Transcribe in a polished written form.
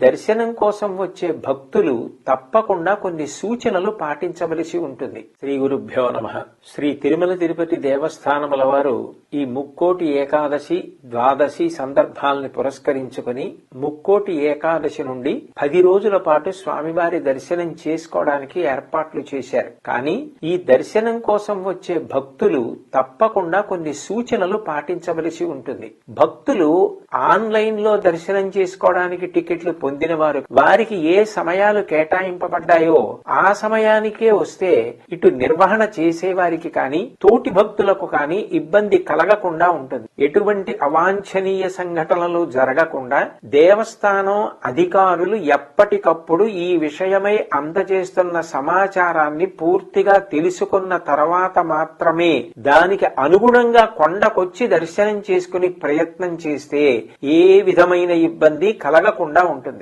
దర్శనం కోసం వచ్చే భక్తులు తప్పకుండా కొన్ని సూచనలు పాటించవలసి ఉంటుంది. శ్రీ గురుభ్యో నమః. శ్రీ తిరుమల తిరుపతి దేవస్థానముల వారు ఈ ముక్కోటి ఏకాదశి, ద్వాదశి సందర్భాలను పురస్కరించుకుని ముక్కోటి ఏకాదశి నుండి 10 రోజుల పాటు స్వామివారి దర్శనం చేసుకోవడానికి ఏర్పాట్లు చేశారు. కానీ ఈ దర్శనం కోసం వచ్చే భక్తులు తప్పకుండా కొన్ని సూచనలు పాటించవలసి ఉంటుంది. భక్తులు ఆన్లైన్ లో దర్శనం చేసుకోవడానికి టికెట్లు పొందిన వారికి ఏ సమయాలు కేటాయింపబడ్డాయో ఆ సమయానికే వస్తే ఇటు నిర్వహణ చేసేవారికి కానీ తోటి భక్తులకు కానీ ఇబ్బంది కలగకుండా ఉంటుంది. ఎటువంటి అవాంఛనీయ సంఘటనలు జరగకుండా దేవస్థానం అధికారులు ఎప్పటికప్పుడు ఈ విషయమై అందజేస్తున్న సమాచారాన్ని పూర్తిగా తెలుసుకున్న తర్వాత మాత్రమే దానికి అనుగుణంగా కొండకొచ్చి దర్శనం చేసుకుని ప్రయత్నం చేస్తే ఏ విధమైన ఇబ్బంది కలగకుండా ఉంటుంది.